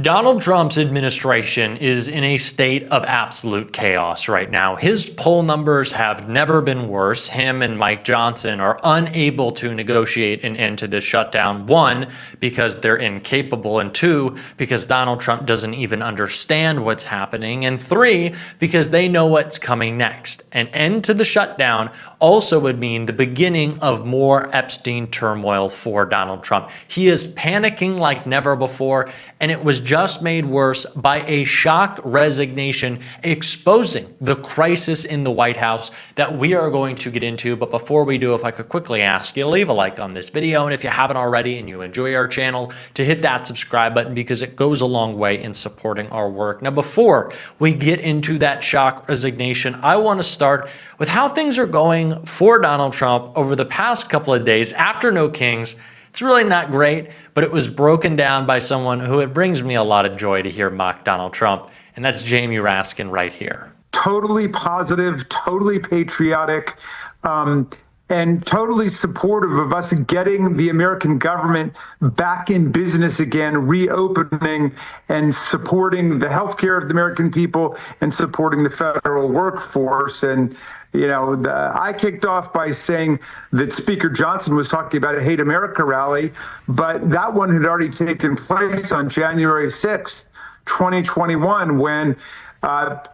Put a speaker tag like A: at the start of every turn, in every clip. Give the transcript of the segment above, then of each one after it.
A: Donald Trump's administration is in a state of absolute chaos right now. His poll numbers have never been worse. Him and Mike Johnson are unable to negotiate an end to this shutdown. One, because they're incapable, and two, because Donald Trump doesn't even understand what's happening, and three, because they know what's coming next. An end to the shutdown also would mean the beginning of more Epstein turmoil for Donald Trump. He is panicking like never before, and it was just made worse by a shock resignation exposing the crisis in the White House that we are going to get into. But before we do, if I could quickly ask you to leave a like on this video, and if you haven't already and you enjoy our channel, to hit that subscribe button, because it goes a long way in supporting our work. Now, before we get into that shock resignation, I want to start with how things are going for Donald Trump over the past couple of days after No Kings. It's really not great, but it was broken down by someone who it brings me a lot of joy to hear mock Donald Trump, and that's Jamie Raskin right here.
B: Totally positive, totally patriotic, and totally supportive of us getting the American government back in business again, reopening and supporting the healthcare of the American people and supporting the federal workforce. And I kicked off by saying that Speaker Johnson was talking about a Hate America rally, but that one had already taken place on January 6th, 2021, when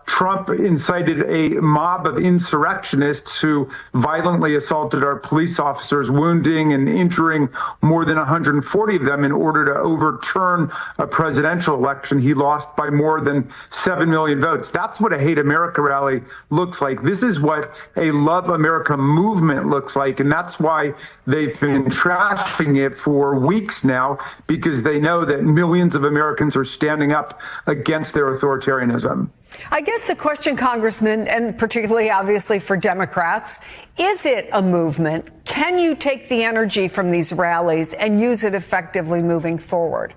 B: Trump incited a mob of insurrectionists who violently assaulted our police officers, wounding and injuring more than 140 of them in order to overturn a presidential election. He lost by more than 7 million votes. That's what a Hate America rally looks like. This is what a Love America movement looks like. And that's why they've been trashing it for weeks now, because they know that millions of Americans are standing up against their authoritarianism.
C: I guess the question, Congressman, and particularly obviously for Democrats, is it a movement? Can you take the energy from these rallies and use it effectively moving forward?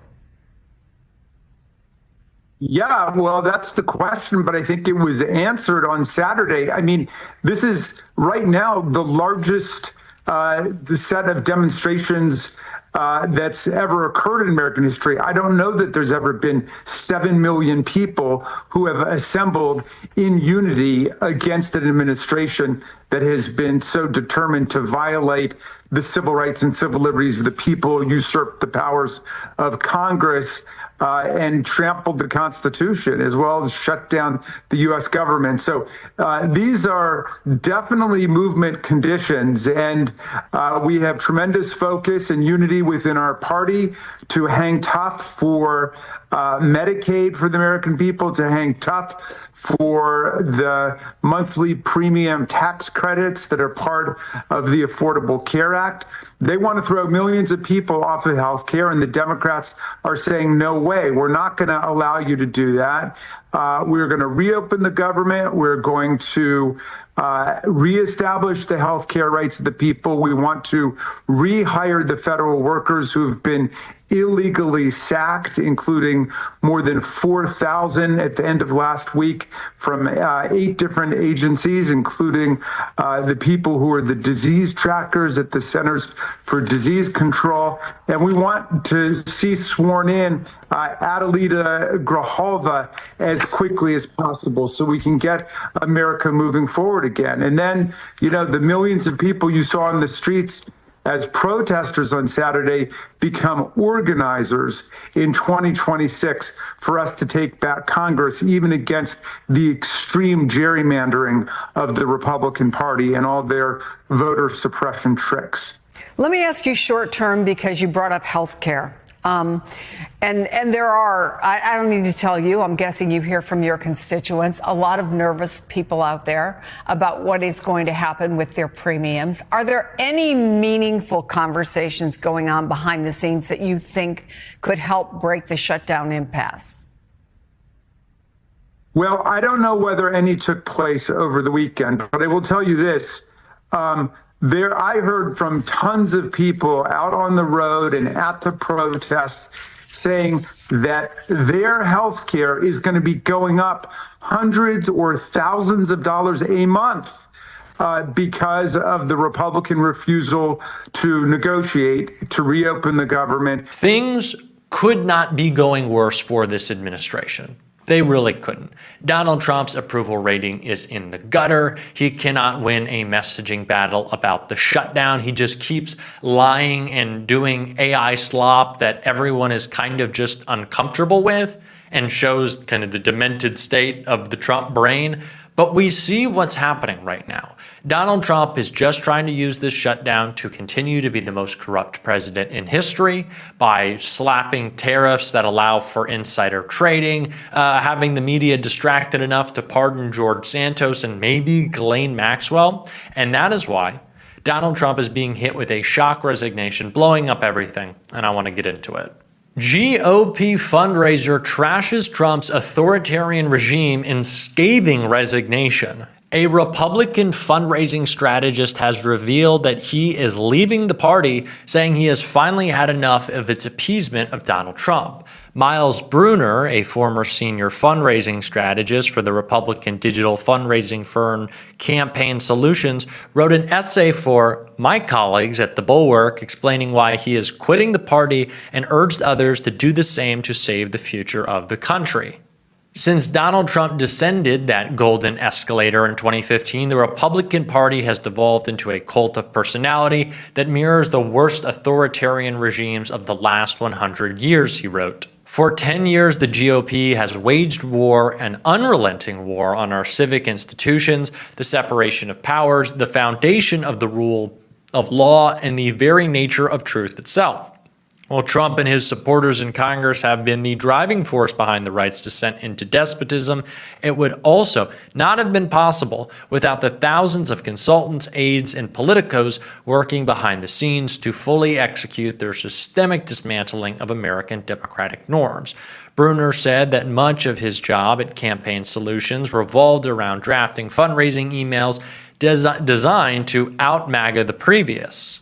B: Yeah, well, that's the question, but I think it was answered on Saturday. I mean, this is right now the largest the set of demonstrations that's ever occurred in American history. I don't know that there's ever been 7 million people who have assembled in unity against an administration that has been so determined to violate the civil rights and civil liberties of the people, usurp the powers of Congress, and trampled the Constitution, as well as shut down the U.S. government. So these are definitely movement conditions, and we have tremendous focus and unity within our party to hang tough for Medicaid for the American people, to hang tough for the monthly premium tax credits that are part of the Affordable Care Act. They want to throw millions of people off of health care, and the Democrats are saying, no way, we're not going to allow you to do that. We're going to reopen the government. We're going to reestablish the health care rights of the people. We want to rehire the federal workers who have been illegally sacked, including more than 4,000 at the end of last week from 8 different agencies, including the people who are the disease trackers at the Centers for Disease Control. And we want to see sworn in Adelita Grijalva as quickly as possible so we can get America moving forward again. And then, the millions of people you saw in the streets as protesters on Saturday become organizers in 2026 for us to take back Congress, even against the extreme gerrymandering of the Republican Party and all their voter suppression tricks.
C: Let me ask you short term, because you brought up health care. And there are, I don't need to tell you, I'm guessing you hear from your constituents, a lot of nervous people out there about what is going to happen with their premiums. Are there any meaningful conversations going on behind the scenes that you think could help break the shutdown impasse?
B: Well, I don't know whether any took place over the weekend, but I will tell you this. I heard from tons of people out on the road and at the protests saying that their health care is going to be going up hundreds or thousands of dollars a month because of the Republican refusal to negotiate to reopen the government.
A: Things could not be going worse for this administration. They really couldn't. Donald Trump's approval rating is in the gutter. He cannot win a messaging battle about the shutdown. He just keeps lying and doing AI slop that everyone is kind of just uncomfortable with and shows kind of the demented state of the Trump brain. But we see what's happening right now. Donald Trump is just trying to use this shutdown to continue to be the most corrupt president in history by slapping tariffs that allow for insider trading, having the media distracted enough to pardon George Santos and maybe Ghislaine Maxwell. And that is why Donald Trump is being hit with a shock resignation, blowing up everything. And I want to get into it. GOP fundraiser trashes Trump's authoritarian regime in scathing resignation. A Republican fundraising strategist has revealed that he is leaving the party, saying he has finally had enough of its appeasement of Donald Trump. Miles Brunner, a former senior fundraising strategist for the Republican digital fundraising firm Campaign Solutions, wrote an essay for my colleagues at The Bulwark explaining why he is quitting the party and urged others to do the same to save the future of the country. Since Donald Trump descended that golden escalator in 2015, the Republican Party has devolved into a cult of personality that mirrors the worst authoritarian regimes of the last 100 years, he wrote. For 10 years, the GOP has waged war, an unrelenting war, on our civic institutions, the separation of powers, the foundation of the rule of law, and the very nature of truth itself. While Trump and his supporters in Congress have been the driving force behind the right's descent into despotism, it would also not have been possible without the thousands of consultants, aides, and politicos working behind the scenes to fully execute their systemic dismantling of American democratic norms. Brunner said that much of his job at Campaign Solutions revolved around drafting fundraising emails designed to out-MAGA the previous.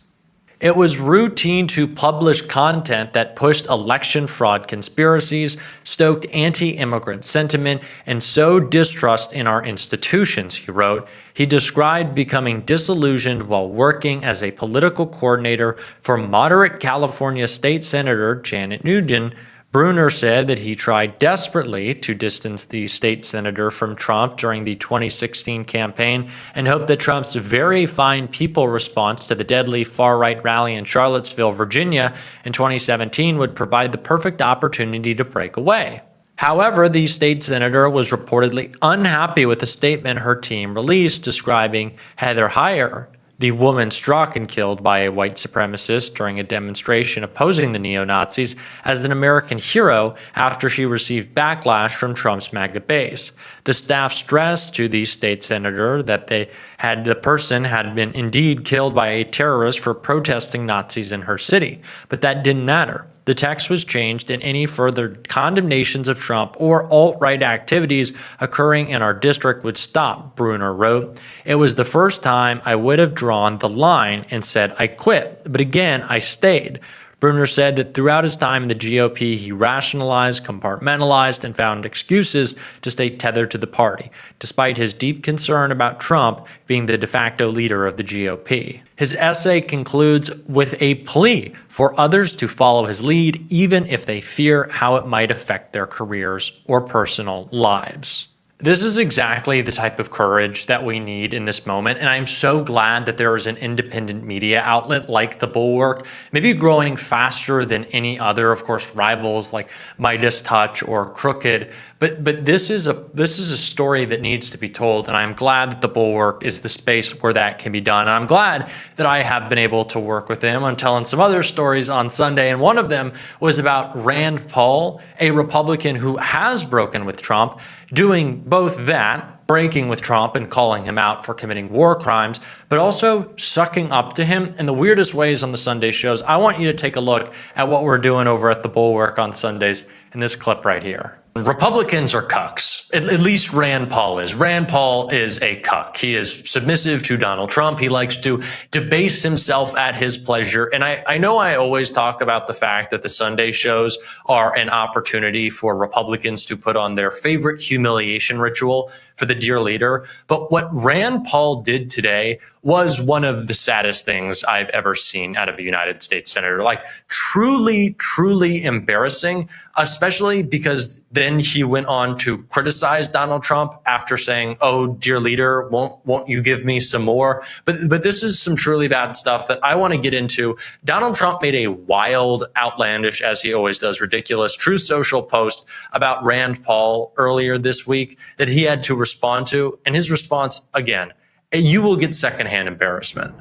A: It was routine to publish content that pushed election fraud conspiracies, stoked anti-immigrant sentiment, and sowed distrust in our institutions, he wrote. He described becoming disillusioned while working as a political coordinator for moderate California State Senator Janet Nugent. Brunner said that he tried desperately to distance the state senator from Trump during the 2016 campaign and hoped that Trump's very fine people response to the deadly far-right rally in Charlottesville, Virginia in 2017 would provide the perfect opportunity to break away. However, the state senator was reportedly unhappy with the statement her team released describing Heather Heyer, the woman struck and killed by a white supremacist during a demonstration opposing the neo-Nazis, as an American hero after she received backlash from Trump's MAGA base. The staff stressed to the state senator that the person had been indeed killed by a terrorist for protesting Nazis in her city, but that didn't matter. The text was changed, and any further condemnations of Trump or alt-right activities occurring in our district would stop, Brunner wrote. It was the first time I would have drawn the line and said I quit, but again, I stayed. Brunner said that throughout his time in the GOP, he rationalized, compartmentalized, and found excuses to stay tethered to the party, despite his deep concern about Trump being the de facto leader of the GOP. His essay concludes with a plea for others to follow his lead, even if they fear how it might affect their careers or personal lives. This is exactly the type of courage that we need in this moment, and I'm so glad that there is an independent media outlet like The Bulwark, maybe growing faster than any other, of course, rivals like Midas Touch or Crooked. But this is a story that needs to be told, and I'm glad that The Bulwark is the space where that can be done. And I'm glad that I have been able to work with them on telling some other stories on Sunday, and one of them was about Rand Paul, a Republican who has broken with Trump, doing both that, breaking with Trump and calling him out for committing war crimes, but also sucking up to him in the weirdest ways on the Sunday shows. I want you to take a look at what we're doing over at The Bulwark on Sundays in this clip right here. Republicans are cucks. At least Rand Paul is. Rand Paul is a cuck. He is submissive to Donald Trump. He likes to debase himself at his pleasure. And I know I always talk about the fact that the Sunday shows are an opportunity for Republicans to put on their favorite humiliation ritual for the dear leader. But what Rand Paul did today was one of the saddest things I've ever seen out of a United States senator. Like truly, truly embarrassing, especially because then he went on to criticize Donald Trump after saying, "Oh, dear leader, won't you give me some more?" But this is some truly bad stuff that I want to get into. Donald Trump made a wild, outlandish, as he always does, ridiculous Truth Social post about Rand Paul earlier this week that he had to respond to. And his response, again, you will get secondhand embarrassment.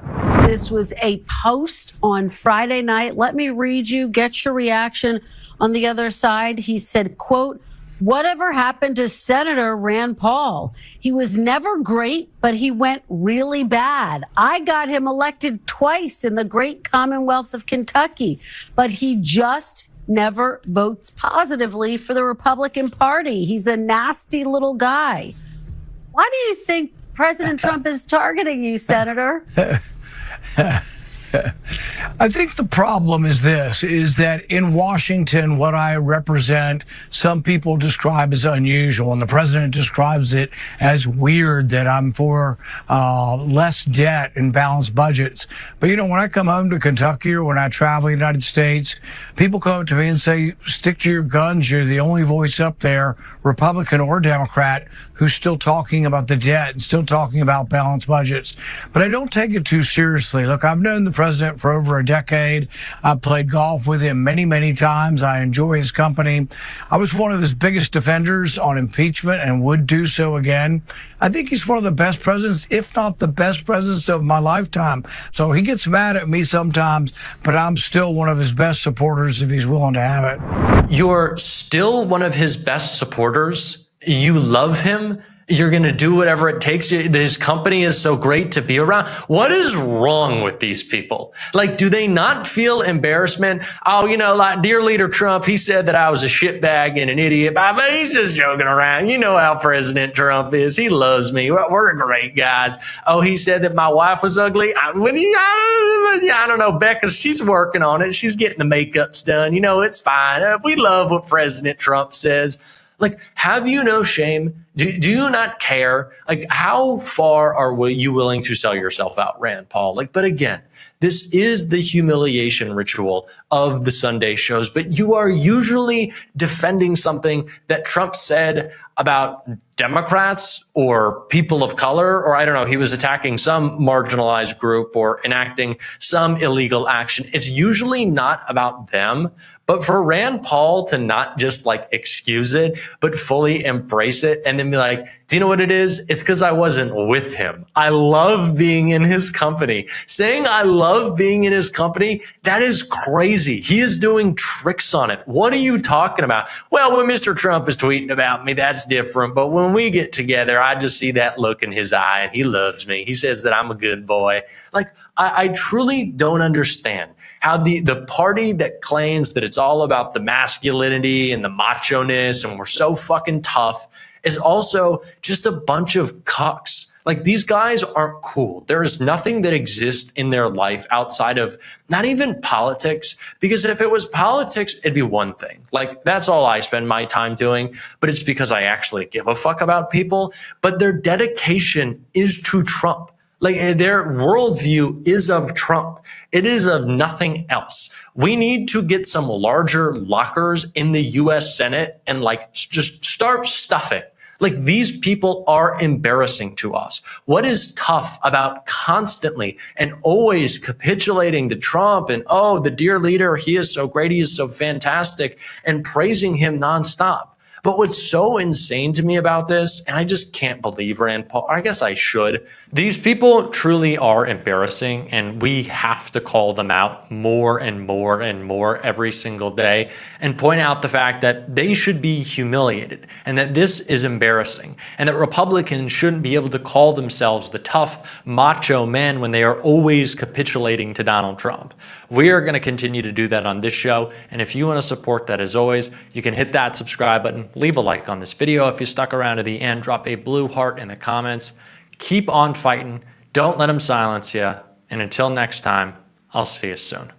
D: This was a post on Friday night. Let me read you, get your reaction on the other side. He said, quote, "Whatever happened to Senator Rand Paul? He was never great, but he went really bad. I got him elected twice in the great Commonwealth of Kentucky, but he just never votes positively for the Republican Party. He's a nasty little guy." Why do you think President Trump is targeting you, Senator?
E: I think the problem is this, is that in Washington, what I represent, some people describe as unusual, and the president describes it as weird that I'm for less debt and balanced budgets. But, you know, when I come home to Kentucky or when I travel the United States, people come up to me and say, stick to your guns. You're the only voice up there, Republican or Democrat, who's still talking about the debt and still talking about balanced budgets. But I don't take it too seriously. Look, I've known the president for over a decade. I've played golf with him many, many times. I enjoy his company. I was one of his biggest defenders on impeachment and would do so again. I think he's one of the best presidents, if not the best presidents of my lifetime. So he gets mad at me sometimes, but I'm still one of his best supporters if he's willing to have it.
A: You're still one of his best supporters. You love him. You're going to do whatever it takes. His company is so great to be around. What is wrong with these people? Like, do they not feel embarrassment? Oh, you know, like dear leader Trump, he said that I was a shitbag and an idiot, but he's just joking around. You know how President Trump is. He loves me. We're great guys. Oh, he said that my wife was ugly. I don't know, Becca, she's working on it. She's getting the makeups done. You know, it's fine. We love what President Trump says. Like, have you no shame? Do you not care? Like, how far are you willing to sell yourself out, Rand Paul? Like, but again, this is the humiliation ritual of the Sunday shows, but you are usually defending something that Trump said about Democrats or people of color, or I don't know, he was attacking some marginalized group or enacting some illegal action. It's usually not about them. But for Rand Paul to not just like excuse it, but fully embrace it and then be like, do you know what it is? It's because I wasn't with him. I love being in his company. Saying I love being in his company, that is crazy. He is doing tricks on it. What are you talking about? Well, when Mr. Trump is tweeting about me, that's different. But when we get together, I just see that look in his eye and he loves me. He says that I'm a good boy. Like, I truly don't understand how the party that claims that it's all about the masculinity and the macho-ness and we're so fucking tough is also just a bunch of cucks. Like, these guys aren't cool. There is nothing that exists in their life outside of not even politics, because if it was politics, it'd be one thing. Like, that's all I spend my time doing, but it's because I actually give a fuck about people. But their dedication is to Trump. Like, their worldview is of Trump. It is of nothing else. We need to get some larger lockers in the U.S. Senate and like just start stuffing. Like, these people are embarrassing to us. What is tough about constantly and always capitulating to Trump and, oh, the dear leader, he is so great, he is so fantastic, and praising him nonstop? But what's so insane to me about this, and I just can't believe Rand Paul, I guess I should, these people truly are embarrassing, and we have to call them out more and more and more every single day and point out the fact that they should be humiliated and that this is embarrassing and that Republicans shouldn't be able to call themselves the tough macho men when they are always capitulating to Donald Trump. We are going to continue to do that on this show, and if you want to support that, as always, you can hit that subscribe button, leave a like on this video. If you stuck around to the end, drop a blue heart in the comments. Keep on fighting. Don't let them silence you. And until next time, I'll see you soon.